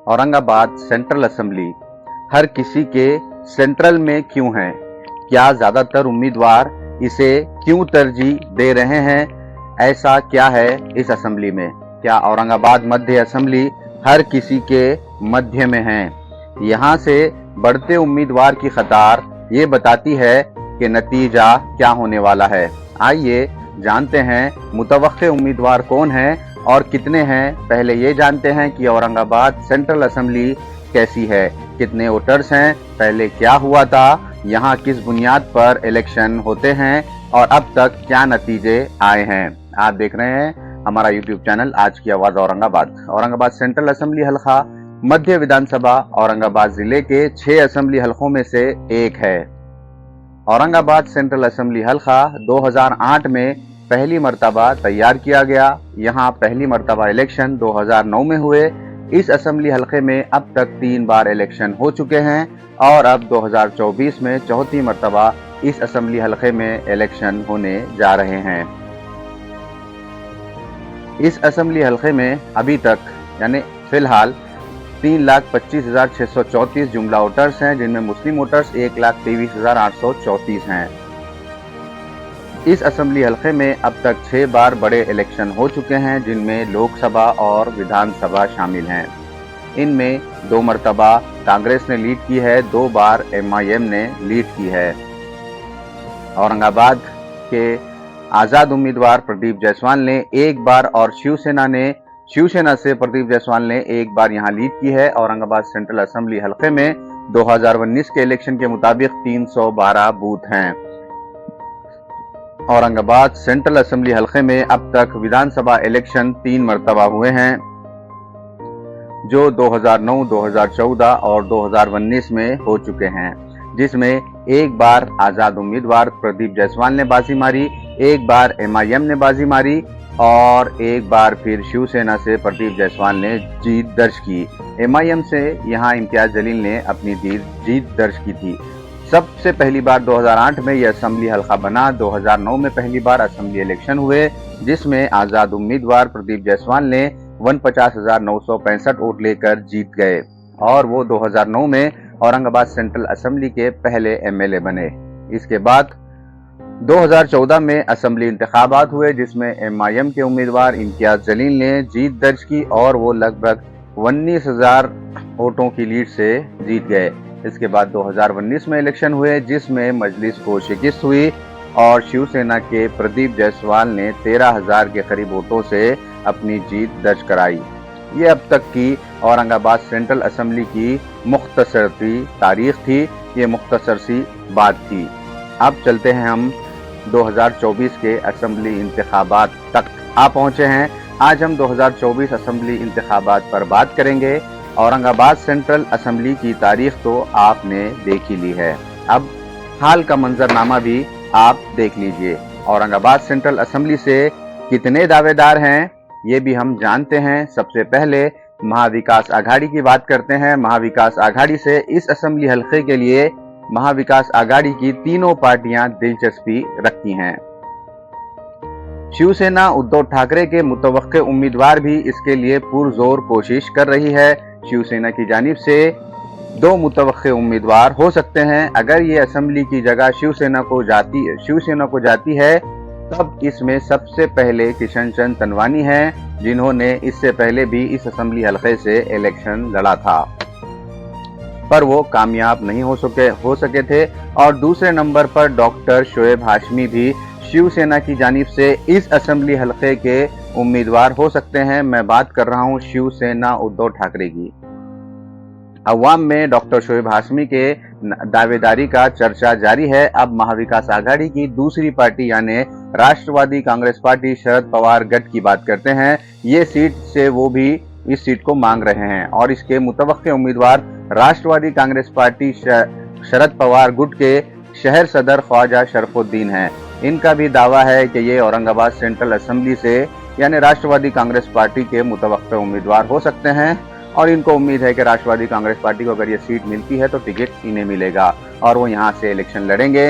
Aurangabad central assembly हर किसी के central में क्यों है? क्या ज्यादातर उम्मीदवार इसे क्यों तरजीह दे रहे हैं? ऐसा क्या है इस असेंबली में? क्या औरंगाबाद मध्य असेंबली हर किसी के मध्य में है? यहाँ से बढ़ते उम्मीदवार की कतार ये बताती है कि नतीजा क्या होने वाला है। आइए जानते हैं मुतवक्के उम्मीदवार कौन हैं और कितने हैं। पहले ये जानते हैं कि औरंगाबाद सेंट्रल असेंबली कैसी है, कितने वोटर्स हैं, पहले क्या हुआ था, यहाँ किस बुनियाद पर इलेक्शन होते हैं और अब तक क्या नतीजे आए हैं। आप देख रहे हैं हमारा यूट्यूब चैनल आज की आवाज औरंगाबाद। औरंगाबाद सेंट्रल असेंबली हल्का मध्य विधानसभा औरंगाबाद जिले के 6 असेंबली हलकों में से एक है। औरंगाबाद सेंट्रल असेंबली हल्का 2008 में पहली मर्तबा तैयार किया गया। यहाँ पहली मर्तबा इलेक्शन 2009 में हुए। इस असेंबली हल्के में अब तक 3 बार इलेक्शन हो चुके हैं और अब 2024 में चौथी मर्तबा इस असेंबली हल्के में इलेक्शन होने जा रहे हैं। इस असेंबली हल्के में अभी तक यानी फिलहाल 3,25,634 जुमला वोटर्स हैं, जिनमें मुस्लिम वोटर्स 1,23,834 हैं। इस असेंबली हल्के में अब तक 6 बार बड़े इलेक्शन हो चुके हैं, जिनमें लोकसभा और विधानसभा शामिल हैं। इनमें 2 मर्तबा कांग्रेस ने लीड की है, 2 बार MIM ने लीड की है। औरंगाबाद के आजाद उम्मीदवार प्रदीप जायसवाल ने 1 बार और शिवसेना से प्रदीप जायसवाल ने 1 बार यहां लीड की है। औरंगाबाद सेंट्रल असेंबली हल्के में 2019 के इलेक्शन के मुताबिक 312 बूथ हैं। औरंगाबाद सेंट्रल असेंबली हल्के में अब तक विधानसभा इलेक्शन 3 मर्तबा हुए हैं, जो 2009, 2014 और 2019 में हो चुके हैं, जिसमें 1 बार आजाद उम्मीदवार प्रदीप जायसवाल ने बाजी मारी, 1 बार MIM ने बाजी मारी और 1 बार फिर शिवसेना से प्रदीप जायसवाल ने जीत दर्ज की। MIM से यहां इम्तियाज जलील ने अपनी जीत दर्ज की थी। सबसे पहली बार 2008 में यह असेंबली हल्का बना। 2009 में पहली बार असेंबली इलेक्शन हुए, जिसमें आजाद उम्मीदवार प्रदीप जायसवाल ने 49,965 वोट लेकर जीत गए और वो 2009 में औरंगाबाद सेंट्रल असेंबली के पहले MLA बने। इसके बाद 2014 में असेंबली इंतखाबात हुए, जिसमें MIM के उम्मीदवार इम्तियाज जलील ने जीत दर्ज की और वो लगभग 19,000 वोटों की लीड से जीत गए। इसके बाद 2019 में इलेक्शन हुए, जिसमें मजलिस को शिकस्त हुई और शिवसेना के प्रदीप जायसवाल ने 13,000 के करीब वोटों से अपनी जीत दर्ज कराई। ये अब तक की औरंगाबाद सेंट्रल असेंबली की मुख्तसर सी तारीख थी, ये मुख्तसर सी बात थी। अब चलते हैं हम 2024 के असेंबली इंतखाबात तक आ पहुंचे हैं। आज हम 2024 असेंबली इंतखाबात पर बात करेंगे। औरंगाबाद सेंट्रल असेंबली की तारीख तो आपने देख ही ली है, अब हाल का मंजरनामा भी आप देख लीजिए। औरंगाबाद सेंट्रल असेंबली से कितने दावेदार हैं ये भी हम जानते हैं। सबसे पहले महाविकास आघाड़ी की बात करते हैं। महाविकास आघाड़ी से इस असेंबली हल्के के लिए महाविकास आघाड़ी की तीनों पार्टियां दिलचस्पी रखती हैं। शिवसेना उद्धव ठाकरे के मुतवक्के उम्मीदवार भी इसके लिए पुरजोर कोशिश कर रही है। शिवसेना की जानिब से 2 मुतवक्के उम्मीदवार हो सकते हैं। अगर ये असेंबली की जगह शिवसेना को जाती है तब इसमें सबसे पहले किशन चंद तनवानी हैं, जिन्होंने इससे पहले भी इस असेंबली हल्के से इलेक्शन लड़ा था, पर वो कामयाब नहीं हो सके थे। और दूसरे नंबर पर डॉक्टर शोएब हाशमी भी शिवसेना की जानिब से इस असेंबली हल्के के उम्मीदवार हो सकते हैं। मैं बात कर रहा हूं शिवसेना उद्धव ठाकरे की। अवाम में डॉक्टर शोएब हाशमी के दावेदारी का चर्चा जारी है। अब महाविकास आघाड़ी की दूसरी पार्टी यानी राष्ट्रवादी कांग्रेस पार्टी शरद पवार गठ की बात करते हैं। ये सीट से वो भी इस सीट को मांग रहे हैं और इसके मुतवक्के उम्मीदवार राष्ट्रवादी कांग्रेस पार्टी शरद पवार गुट के शहर सदर ख्वाजा शरफुद्दीन हैं। इनका भी दावा है कि ये औरंगाबाद सेंट्रल असेंबली से यानी राष्ट्रवादी कांग्रेस पार्टी के मुतवक्के उम्मीदवार हो सकते हैं और इनको उम्मीद है कि राष्ट्रवादी कांग्रेस पार्टी को अगर ये सीट मिलती है तो टिकट इन्हें मिलेगा और वो यहाँ से इलेक्शन लड़ेंगे।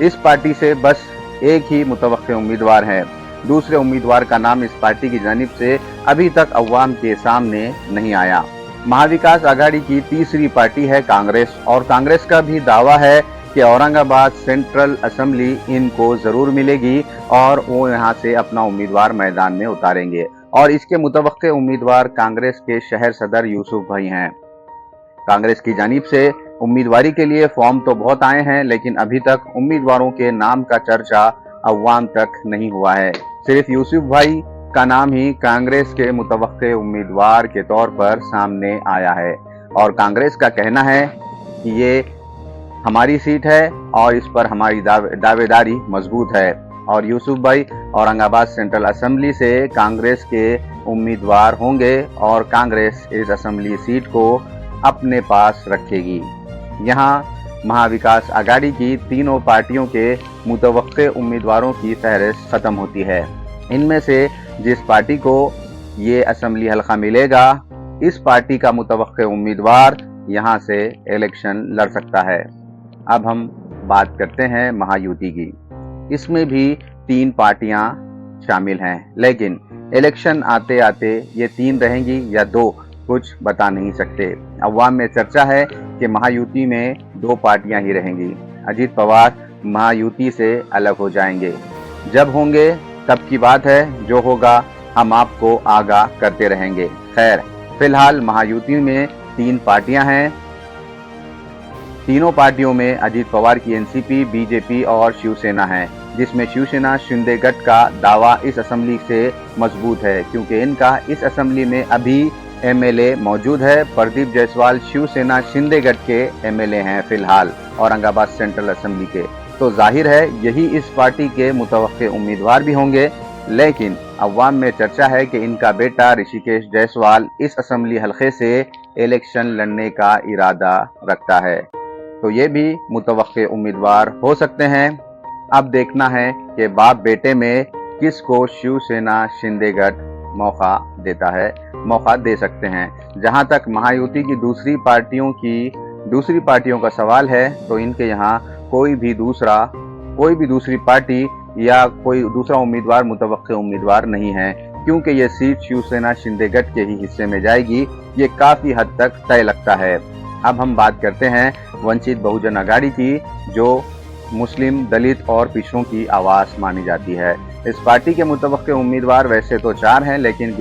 इस पार्टी से बस एक ही मुतवक्के उम्मीदवार है। दूसरे उम्मीदवार का नाम इस पार्टी की जानिब से अभी तक अवाम के सामने नहीं आया। महाविकास आघाड़ी की तीसरी पार्टी है कांग्रेस, और कांग्रेस का भी दावा है कि औरंगाबाद सेंट्रल असेंबली इनको जरूर मिलेगी और वो यहां से अपना उम्मीदवार मैदान में उतारेंगे। और इसके मुतवक्के उम्मीदवार कांग्रेस के शहर सदर यूसुफ भाई हैं। कांग्रेस की जानिब से उम्मीदवारी के लिए फॉर्म तो बहुत आए हैं, लेकिन अभी तक उम्मीदवारों के नाम का चर्चा अवाम तक नहीं हुआ है। सिर्फ यूसुफ भाई का नाम ही कांग्रेस के मुतवक्के उम्मीदवार के तौर पर सामने आया है, और कांग्रेस का कहना है कि ये हमारी सीट है और इस पर हमारी दावेदारी मजबूत है। और यूसुफ भाई औरंगाबाद सेंट्रल असेंबली से कांग्रेस के उम्मीदवार होंगे और कांग्रेस इस असेंबली सीट को अपने पास रखेगी। यहाँ महाविकास आघाड़ी की तीनों पार्टियों के मुतवक्के उम्मीदवारों की फहरिस्त खत्म होती है। इनमें से जिस पार्टी को ये असेंबली हल्का मिलेगा, इस पार्टी का मुतवक्के उम्मीदवार यहाँ से इलेक्शन लड़ सकता है। अब हम बात करते हैं महायुति की। इसमें भी 3 पार्टियां शामिल हैं, लेकिन इलेक्शन आते आते ये 3 रहेंगी या 2, कुछ बता नहीं सकते। अवाम में चर्चा है कि महायुति में 2 पार्टियां ही रहेंगी। अजीत पवार महायुति से अलग हो जाएंगे। जब होंगे तब की बात है, जो होगा हम आपको आगाह करते रहेंगे। खैर, फिलहाल महायुति में 3 पार्टियां हैं। तीनों पार्टियों में अजीत पवार की एनसीपी, बीजेपी और शिवसेना है, जिसमें शिवसेना शिंदे गठ का दावा इस असेंबली से मजबूत है, क्योंकि इनका इस असेंबली में अभी एमएलए मौजूद है। प्रदीप जायसवाल शिवसेना शिंदे गठ के एमएलए हैं फिलहाल औरंगाबाद सेंट्रल असेंबली के, तो जाहिर है यही इस पार्टी के मुतवक्के उम्मीदवार भी होंगे। लेकिन अवाम में चर्चा है कि इनका बेटा ऋषिकेश जायसवाल इस असेंबली हलके से इलेक्शन लड़ने का इरादा रखता है, तो ये भी मुतवक्के उम्मीदवार हो सकते हैं। अब देखना है कि बाप बेटे में किसको शिवसेना शिंदे गठ मौका देता है, मौका दे सकते हैं। जहां तक महायुति की दूसरी पार्टियों का सवाल है, तो इनके यहाँ कोई भी दूसरी पार्टी या कोई दूसरा उम्मीदवार मुतवक्के उम्मीदवार नहीं है, क्योंकि ये सीट शिवसेना शिंदे गठ के ही हिस्से में जाएगी। ये काफी हद तक तय लगता है। अब हम बात करते हैं वंचित बहुजन आघाड़ी की, जो मुस्लिम, दलित और पिछड़ों की आवाज मानी जाती है। इस पार्टी के मुतवक्के उम्मीदवार वैसे तो 4 हैं, लेकिन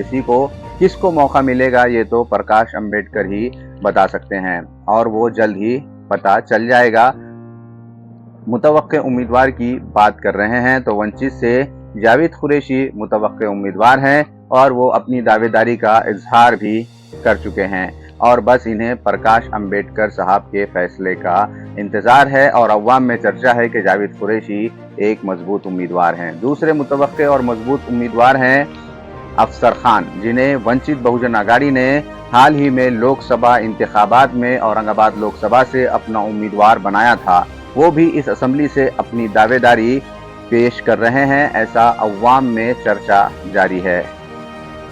किसको मौका मिलेगा ये तो प्रकाश अंबेडकर ही बता सकते हैं, और वो जल्द ही पता चल जाएगा। मुतवक्के उम्मीदवार की बात कर रहे हैं तो वंचित से जावेद कुरैशी मुतवक्के उम्मीदवार हैं, और वो अपनी दावेदारी का इजहार भी कर चुके हैं, और बस इन्हें प्रकाश अंबेडकर साहब के फैसले का इंतजार है। और अवाम में चर्चा है कि जावेद कुरैशी एक मजबूत उम्मीदवार हैं। दूसरे मुतवक्के और मजबूत उम्मीदवार हैं अफसर खान, जिन्हें वंचित बहुजन आघाड़ी ने हाल ही में लोकसभा इंतखाबात में औरंगाबाद लोकसभा से अपना उम्मीदवार बनाया था। वो भी इस असेंबली से अपनी दावेदारी पेश कर रहे हैं, ऐसा अवाम में चर्चा जारी है।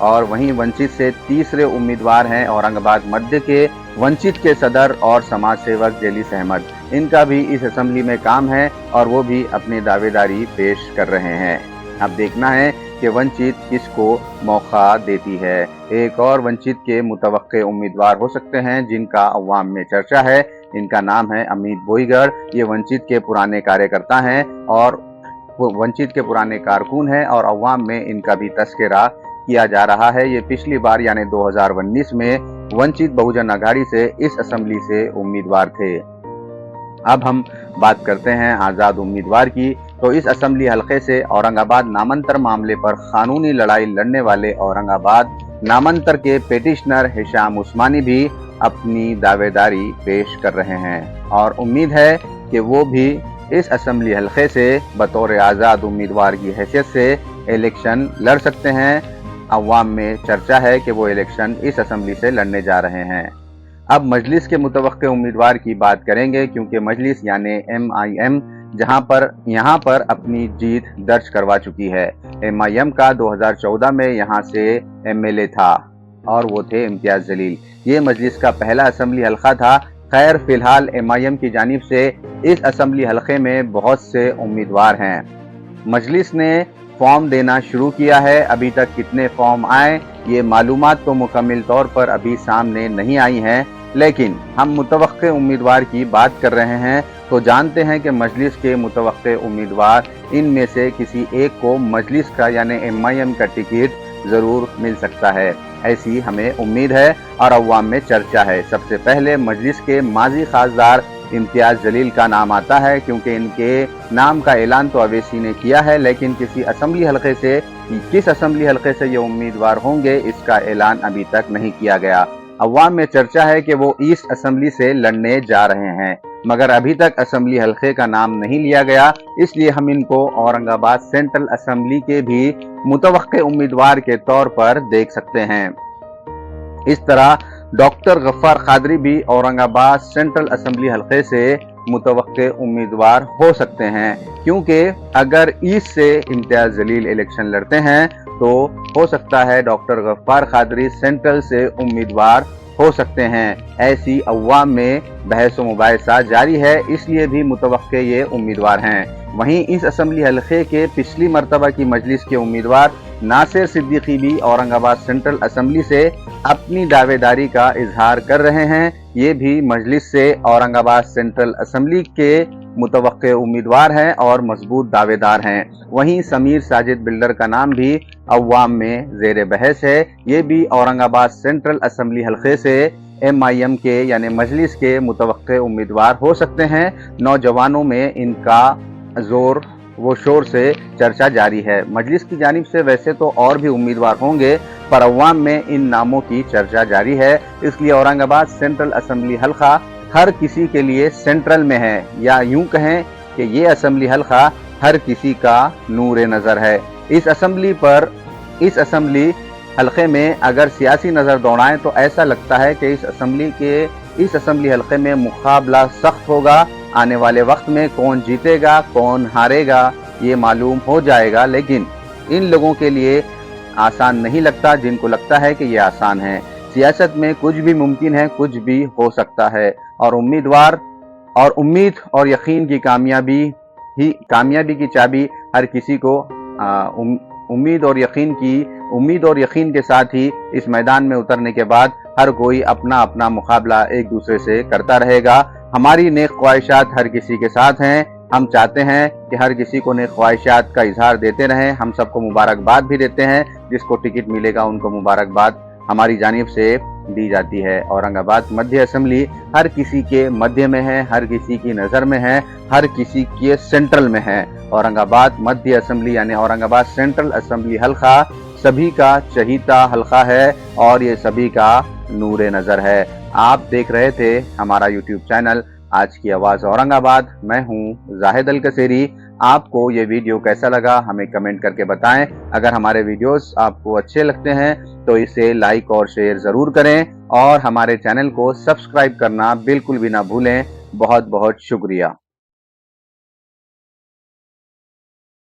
और वहीं वंचित से तीसरे उम्मीदवार हैं औरंगाबाद मध्य के वंचित के सदर और समाज सेवक जेलिस अहमद। इनका भी इस असेंबली में काम है और वो भी अपनी दावेदारी पेश कर रहे हैं। अब देखना है कि वंचित किसको मौका देती है। एक और वंचित के मुतवक्के उम्मीदवार हो सकते हैं जिनका अवाम में चर्चा है। इनका नाम है अमित बोईगढ़। ये वंचित के पुराने कार्यकर्ता हैं और वो वंचित के पुराने कारकुन हैं, और अवाम में इनका भी तस्करा किया जा रहा है। ये पिछली बार यानी 2019 में वंचित बहुजन आघाड़ी से इस असेंबली से उम्मीदवार थे। अब हम बात करते हैं आजाद उम्मीदवार की। तो इस असेंबली हलके से औरंगाबाद नामांतर मामले पर कानूनी लड़ाई लड़ने वाले औरंगाबाद नामांतर के पेटिशनर हिशाम उस्मानी भी अपनी दावेदारी पेश कर रहे हैं, और उम्मीद है कि वो भी इस असेंबली हलके से बतौर आजाद उम्मीदवार की हैसियत से इलेक्शन लड़ सकते हैं। अवाम में चर्चा है कि वो इलेक्शन इस असेंबली से लड़ने जा रहे हैं। अब मजलिस के मुतवक्के उम्मीदवार की बात करेंगे, क्योंकि मजलिस यानी MIM यहाँ पर अपनी जीत दर्ज करवा चुकी है। MIM का 2014 में यहाँ से MLA था और वो थे इम्तियाज जलील। ये मजलिस का पहला असेंबली हलका था। खैर, फिलहाल MIM की जानिब से इस असेंबली हलके में बहुत से उम्मीदवार हैं। मजलिस ने फॉर्म देना शुरू किया है। अभी तक कितने फॉर्म आए ये मालूमात तो मुकम्मल तौर पर अभी सामने नहीं आई हैं, लेकिन हम मुतवक्के उम्मीदवार की बात कर रहे हैं तो जानते हैं कि मजलिस के मुतवक्के उम्मीदवार इनमें से किसी एक को मजलिस का यानी MIM का टिकट जरूर मिल सकता है, ऐसी हमें उम्मीद है और अवाम में चर्चा है। सबसे पहले मजलिस के माजी खासदार इम्तियाज जलील का नाम आता है, क्योंकि इनके नाम का ऐलान तो अवैसी ने किया है, लेकिन किस असेंबली हलके से ये उम्मीदवार होंगे इसका ऐलान अभी तक नहीं किया गया। अवाम में चर्चा है कि वो ईस्ट असेंबली से लड़ने जा रहे हैं, मगर अभी तक असेंबली हलके का नाम नहीं लिया गया, इसलिए हम इनको औरंगाबाद सेंट्रल असेंबली के भी मुतवक्के उम्मीदवार के तौर पर देख सकते हैं। इस तरह डॉक्टर गफ्फार कादरी भी औरंगाबाद सेंट्रल असेंबली हलके से मुतवक्के उम्मीदवार हो सकते हैं, क्योंकि अगर ईस्ट से इम्तियाज जलील इलेक्शन लड़ते हैं तो हो सकता है डॉक्टर गफ्फार कादरी सेंट्रल से उम्मीदवार हो सकते हैं। ऐसी अवाम में बहस व मुबाहिसा जारी है, इसलिए भी मुतवक्के ये उम्मीदवार हैं। वहीं इस असेंबली हलके के पिछली मरतबा की मजलिस के उम्मीदवार नासिर सिद्दीकी भी औरंगाबाद सेंट्रल असेंबली से अपनी दावेदारी का इजहार कर रहे हैं। ये भी मजलिस से औरंगाबाद सेंट्रल असेंबली के मुतवक्के उम्मीदवार हैं और मजबूत दावेदार हैं। वहीं समीर साजिद बिल्डर का नाम भी अवाम में जेर बहस है। ये भी औरंगाबाद सेंट्रल असेंबली हलके से MIM के यानी मजलिस के मुतवक्के उम्मीदवार हो सकते हैं। नौजवानों में इनका जोर वो शोर से चर्चा जारी है। मजलिस की जानिब से वैसे तो और भी उम्मीदवार होंगे, पर अवाम में इन नामों की चर्चा जारी है, इसलिए औरंगाबाद सेंट्रल असेंबली हलका हर किसी के लिए सेंट्रल में है, या यूं कहें कि ये असेंबली हलका हर किसी का नूर नज़र है। इस असेंबली हलके में अगर सियासी नज़र दौड़ाएं तो ऐसा लगता है कि इस असेंबली हलके में मुकाबला सख्त होगा। आने वाले वक्त में कौन जीतेगा कौन हारेगा ये मालूम हो जाएगा, लेकिन इन लोगों के लिए आसान नहीं लगता जिनको लगता है कि ये आसान है। सियासत में कुछ भी मुमकिन है, कुछ भी हो सकता है, और उम्मीद और यकीन की कामयाबी की चाबी हर किसी को उम्मीद और यकीन के साथ ही इस मैदान में उतरने के बाद हर कोई अपना अपना मुकाबला एक दूसरे से करता रहेगा। हमारी नेक ख्वाहिशात हर किसी के साथ हैं। हम चाहते हैं कि हर किसी को नेक ख्वाहिशात का इजहार देते रहें। हम सबको मुबारकबाद भी देते हैं, जिसको टिकट मिलेगा उनको मुबारकबाद हमारी जानिब से दी जाती है। औरंगाबाद मध्य असेंबली हर किसी के मध्य में है, हर किसी की नज़र में है, हर किसी के सेंट्रल में है। औरंगाबाद मध्य असेंबली यानी औरंगाबाद सेंट्रल असेंबली हलका सभी का चहीता हलका है और ये सभी का नूर नज़र है। आप देख रहे थे हमारा YouTube चैनल आज की आवाज़ औरंगाबाद। मैं हूं जाहिद अल कसेरी। आपको ये वीडियो कैसा लगा हमें कमेंट करके बताएं। अगर हमारे वीडियोस आपको अच्छे लगते हैं तो इसे लाइक और शेयर ज़रूर करें और हमारे चैनल को सब्सक्राइब करना बिल्कुल भी ना भूलें। बहुत बहुत शुक्रिया।